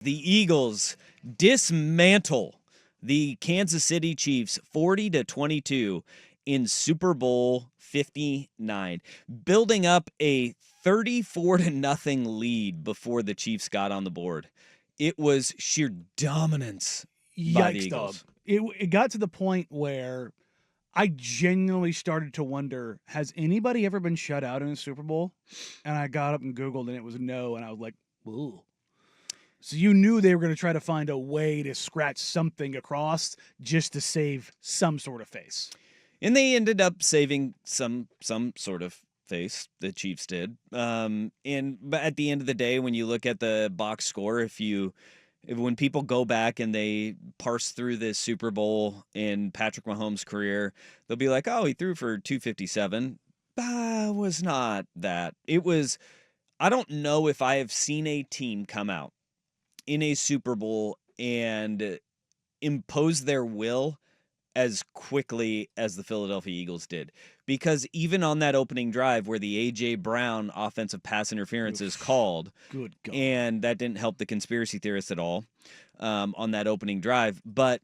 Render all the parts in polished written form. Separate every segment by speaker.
Speaker 1: The Eagles dismantle the Kansas City Chiefs 40-22 in Super Bowl 59, building up a 34-0 lead before the Chiefs got on the board. It was sheer dominance by the
Speaker 2: Yikes, dog.
Speaker 1: Eagles.
Speaker 2: It got to the point where I genuinely started to wonder, has anybody ever been shut out in a Super Bowl? And I got up and Googled, and it was no, and I was like, ooh. So you knew they were going to try to find a way to scratch something across just to save some sort of face.
Speaker 1: And they ended up saving some sort of face, the Chiefs did. But at the end of the day, when you look at the box score, when people go back and they parse through this Super Bowl in Patrick Mahomes' career, they'll be like, oh, he threw for 257. Was not that. It was, I don't know if I have seen a team come out in a Super Bowl and impose their will as quickly as the Philadelphia Eagles did. Because even on that opening drive where the A.J. Brown offensive pass interference is called,
Speaker 2: good God,
Speaker 1: and that didn't help the conspiracy theorists at all on that opening drive. But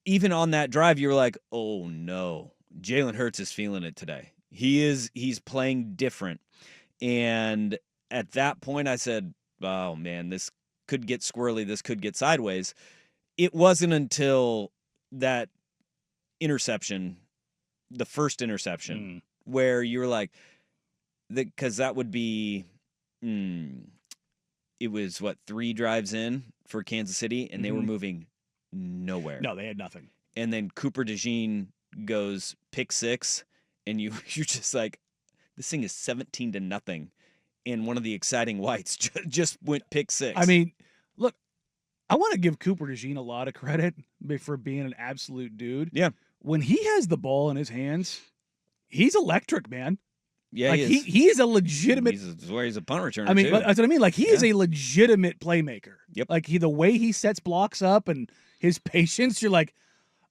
Speaker 1: even on that drive, you were like, oh no, Jalen Hurts is feeling it today. He's playing different. And at that point I said, oh man, this could get squirrely. This could get sideways. It wasn't until that interception, the first interception, where you were like, because that would be, it was 3 drives in for Kansas City, and they were moving nowhere.
Speaker 2: No, they had nothing.
Speaker 1: And then Cooper DeJean goes pick 6, and you're just like, this thing is 17-0, and one of the exciting whites just went pick 6.
Speaker 2: I mean, look, I want to give Cooper DeJean a lot of credit for being an absolute dude.
Speaker 1: Yeah.
Speaker 2: When he has the ball in his hands, he's electric, man.
Speaker 1: Yeah,
Speaker 2: like he is a legitimate.
Speaker 1: He's a punt returner.
Speaker 2: I mean,
Speaker 1: too.
Speaker 2: That's what I mean. Like he is a legitimate playmaker.
Speaker 1: Yep.
Speaker 2: Like the way he sets blocks up and his patience, you're like,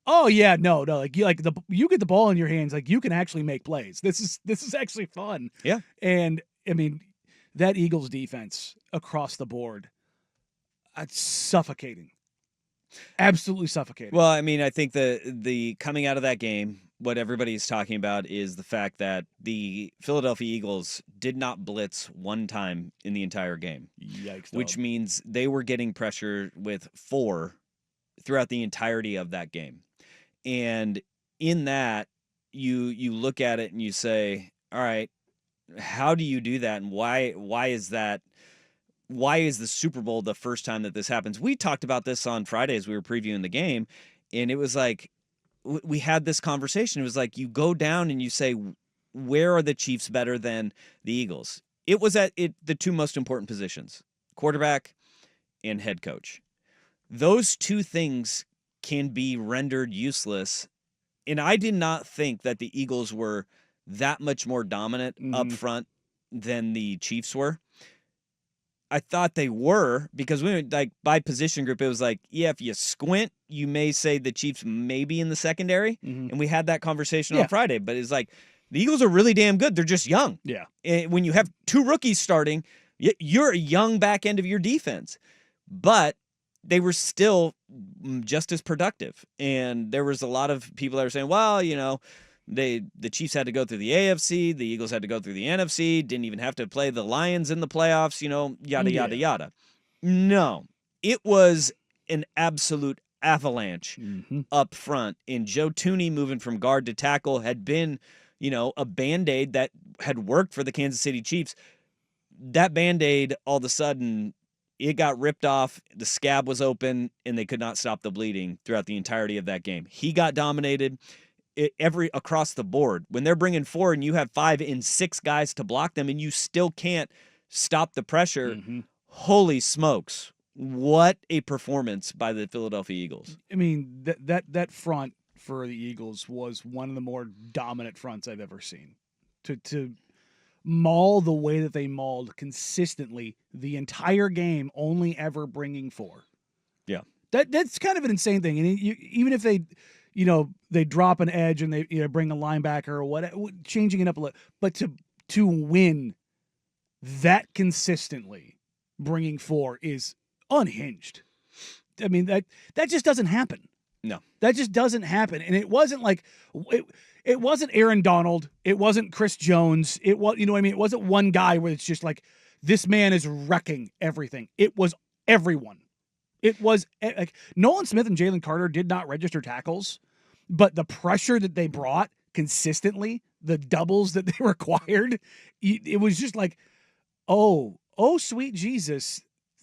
Speaker 2: oh yeah, no. Like you get the ball in your hands, like you can actually make plays. This is actually fun.
Speaker 1: Yeah.
Speaker 2: And I mean, that Eagles defense across the board, it's suffocating. Absolutely suffocating.
Speaker 1: Well, I mean, I think the coming out of that game, what everybody's talking about is the fact that the Philadelphia Eagles did not blitz one time in the entire game.
Speaker 2: Yikes.
Speaker 1: Which means they were getting pressure with 4 throughout the entirety of that game. And in that, you look at it and you say, all right, how do you do that? And why is that? Why is the Super Bowl the first time that this happens? We talked about this on Friday as we were previewing the game, and it was like we had this conversation. It was like you go down and you say, where are the Chiefs better than the Eagles? It was at the 2 most important positions, quarterback and head coach. Those 2 things can be rendered useless, and I did not think that the Eagles were that much more dominant up front than the Chiefs were. I thought they were, because we went by position group. It was like, yeah, if you squint, you may say the Chiefs may be in the secondary. And we had that conversation on Friday, but it's like the Eagles are really damn good. They're just young.
Speaker 2: Yeah.
Speaker 1: And when you have 2 rookies starting, you're a young back end of your defense, but they were still just as productive. And there was a lot of people that were saying, well, the Chiefs had to go through the AFC, the Eagles had to go through the NFC, didn't even have to play the Lions in the playoffs, yada, yada, yada. No, it was an absolute avalanche up front. And Joe Thuney moving from guard to tackle had been, a Band-Aid that had worked for the Kansas City Chiefs. That Band-Aid, all of a sudden, it got ripped off, the scab was open, and they could not stop the bleeding throughout the entirety of that game. He got dominated. Across the board. When they're bringing 4 and you have 5 and 6 guys to block them and you still can't stop the pressure, holy smokes. What a performance by the Philadelphia Eagles.
Speaker 2: I mean, that front for the Eagles was one of the more dominant fronts I've ever seen. To maul the way that they mauled consistently the entire game, only ever bringing 4.
Speaker 1: Yeah.
Speaker 2: That's kind of an insane thing. And even if they they drop an edge and they bring a linebacker or whatever, changing it up a little. But to win that consistently, bringing 4 is unhinged. I mean, that just doesn't happen.
Speaker 1: No.
Speaker 2: That just doesn't happen. And it wasn't like it wasn't Aaron Donald. It wasn't Chris Jones. It was, you know what I mean? It wasn't one guy where it's just like, this man is wrecking everything. It was everyone. It was like Nolan Smith and Jalen Carter did not register tackles, but the pressure that they brought consistently, the doubles that they required, it was just like, oh, sweet Jesus.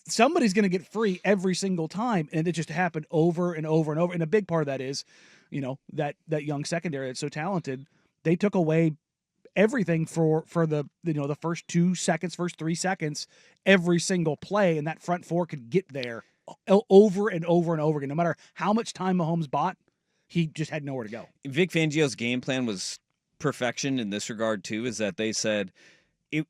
Speaker 2: Somebody's going to get free every single time. And it just happened over and over and over. And a big part of that is, you know, that young secondary that's so talented, they took away everything for the, you know, the first 2 seconds, first 3 seconds, every single play. And that front four could get there over and over and over again. No matter how much time Mahomes bought, he just had nowhere to go.
Speaker 1: Vic Fangio's game plan was perfection in this regard too, is that they said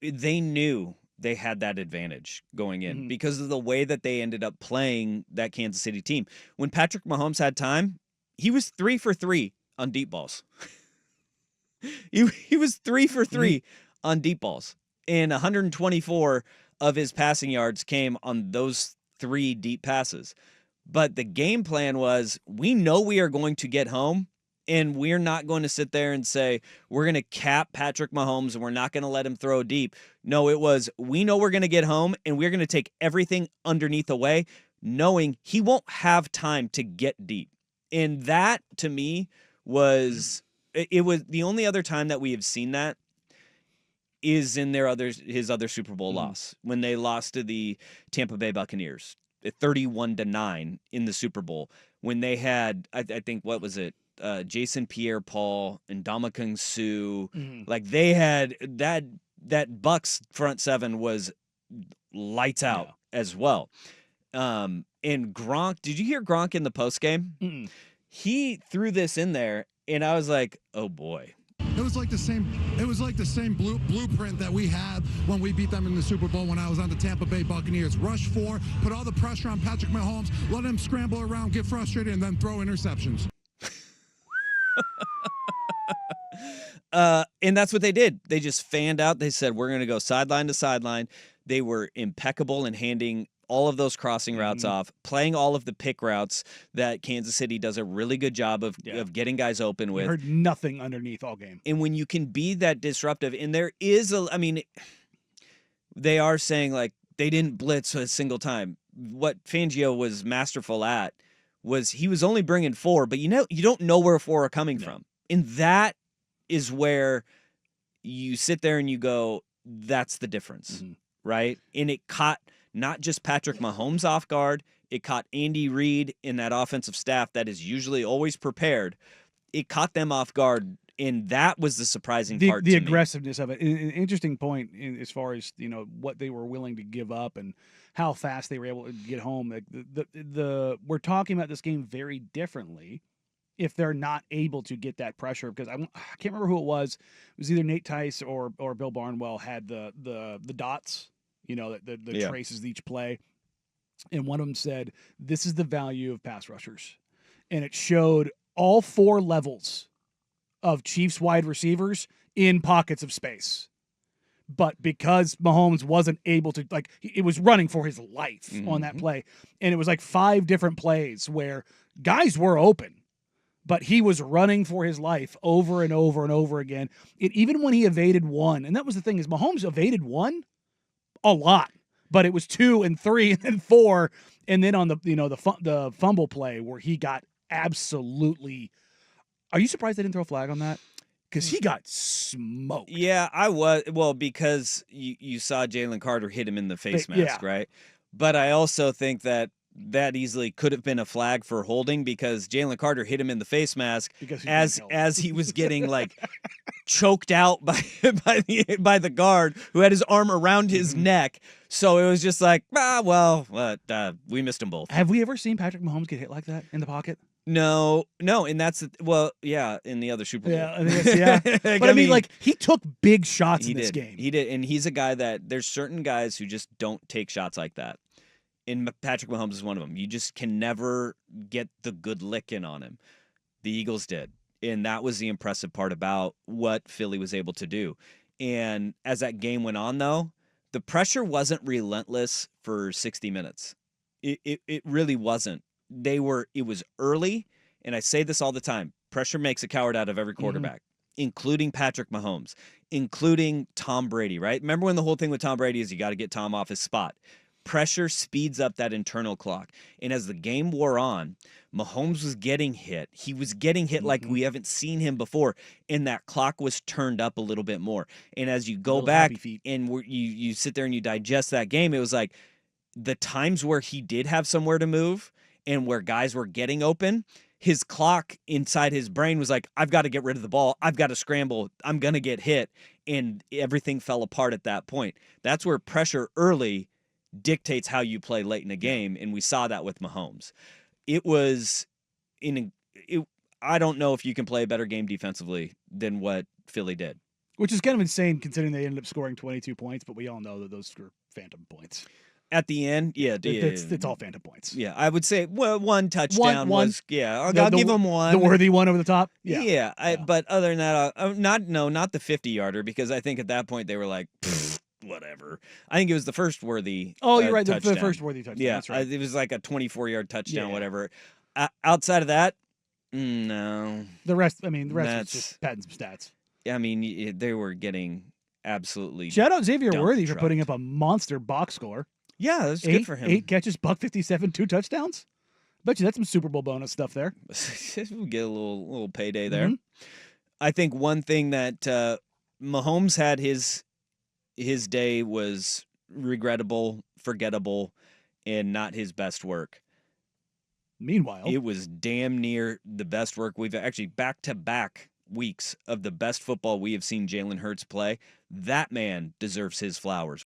Speaker 1: they knew they had that advantage going in because of the way that they ended up playing that Kansas City team. When Patrick Mahomes had time, he was 3 for 3 on deep balls. he was 3 for 3 on deep balls, and 124 of his passing yards came on those 3 deep passes. But the game plan was, we know we are going to get home, and we're not going to sit there and say, we're going to cap Patrick Mahomes and we're not going to let him throw deep. No, it was, we know we're going to get home and we're going to take everything underneath away, knowing he won't have time to get deep. And that, to me, was, it was the only other time that we have seen that is in his other Super Bowl loss, when they lost to the Tampa Bay Buccaneers, 31-9 in the Super Bowl, when they had, I think, what was it? Jason Pierre-Paul and Ndamukong Suh, like they had that Bucks front seven was lights out as well. And Gronk, did you hear Gronk in the post game? He threw this in there, and I was like, oh boy.
Speaker 3: It was like the same blueprint that we had when we beat them in the Super Bowl when I was on the Tampa Bay Buccaneers. Rush 4, put all the pressure on Patrick Mahomes, let him scramble around, get frustrated, and then throw interceptions.
Speaker 1: And that's what they did. They just fanned out. They said, we're going to go sideline to sideline. They were impeccable in handing all of those crossing routes off, playing all of the pick routes that Kansas City does a really good job of getting guys open with.
Speaker 2: You heard nothing underneath all game.
Speaker 1: And when you can be that disruptive, and there is they are saying like they didn't blitz a single time. What Fangio was masterful at was he was only bringing 4, but you don't know where 4 are coming from. And that is where you sit there and you go, that's the difference, right? And it caught not just Patrick Mahomes off guard, it caught Andy Reid in that offensive staff that is usually always prepared. It caught them off guard, and that was the surprising part.
Speaker 2: The aggressiveness of it. An interesting point as far as, you know, what they were willing to give up and how fast they were able to get home. Like we're talking about this game very differently if they're not able to get that pressure, because I can't remember who it was. It was either Nate Tice or Bill Barnwell had the dots, you know, the traces each play. And one of them said, this is the value of pass rushers. And it showed all 4 levels of Chiefs wide receivers in pockets of space. But because Mahomes wasn't able to, like, it was running for his life on that play. And it was like 5 different plays where guys were open, but he was running for his life over and over and over again. And even when he evaded 1, and that was the thing, is Mahomes evaded 1 a lot, but it was 2 and 3 and then 4. And then on the fumble play where he got absolutely, are you surprised they didn't throw a flag on that? Because he got smoked.
Speaker 1: Yeah, I was. Well, because you saw Jalen Carter hit him in the face mask, right? But I also think that easily could have been a flag for holding, because Jalen Carter hit him in the face mask as he was getting like choked out by the guard who had his arm around his neck. So it was just like, we missed them both.
Speaker 2: Have we ever seen Patrick Mahomes get hit like that in the pocket?
Speaker 1: No, and that's in the other Super Bowl.
Speaker 2: But I mean, like, he took big shots in this game.
Speaker 1: He did, and he's a guy that there's certain guys who just don't take shots like that. And Patrick Mahomes is one of them. You just can never get the good lick in on him. The Eagles did, and that was the impressive part about what Philly was able to do. And as that game went on, though, the pressure wasn't relentless for 60 minutes. It really wasn't. It was early, and I say this all the time. Pressure makes a coward out of every quarterback, including Patrick Mahomes, including Tom Brady, right? Remember when the whole thing with Tom Brady is you got to get Tom off his spot. Pressure speeds up that internal clock. And as the game wore on, Mahomes was getting hit. He was getting hit like we haven't seen him before, and that clock was turned up a little bit more. And as you go
Speaker 2: Little
Speaker 1: back
Speaker 2: happy feet.
Speaker 1: and you sit there and you digest that game, it was like the times where he did have somewhere to move and where guys were getting open, his clock inside his brain was like, I've got to get rid of the ball. I've got to scramble. I'm going to get hit. And everything fell apart at that point. That's where pressure early dictates how you play late in a game. And we saw that with Mahomes. It was I don't know if you can play a better game defensively than what Philly did.
Speaker 2: Which is kind of insane considering they ended up scoring 22 points, but we all know that those were phantom points.
Speaker 1: At the end,
Speaker 2: It's all phantom points.
Speaker 1: Yeah, I would say one touchdown
Speaker 2: One.
Speaker 1: was I'll give him one.
Speaker 2: The worthy one over the top. Yeah.
Speaker 1: But other than that, not the 50-yarder, because I think at that point they were like, whatever. I think it was the first worthy.
Speaker 2: Oh, you're right. The
Speaker 1: touchdown.
Speaker 2: first worthy touchdown.
Speaker 1: Yeah,
Speaker 2: That's right.
Speaker 1: it was like a 24-yard touchdown,
Speaker 2: Yeah.
Speaker 1: whatever. Outside of that, no.
Speaker 2: The rest was just padding some stats.
Speaker 1: I mean, they were getting absolutely.
Speaker 2: Shout out Xavier
Speaker 1: dump
Speaker 2: Worthy for putting up
Speaker 1: trucked.
Speaker 2: a monster box score.
Speaker 1: Yeah, that's good for him.
Speaker 2: 8 catches, $157, 2 touchdowns. Bet you that's some Super Bowl bonus stuff there.
Speaker 1: We'll get a little payday there.
Speaker 2: Mhm.
Speaker 1: I think one thing that Mahomes had his day was regrettable, forgettable, and not his best work.
Speaker 2: Meanwhile,
Speaker 1: It was damn near the best work we've actually back-to-back weeks of the best football we have seen Jalen Hurts play. That man deserves his flowers.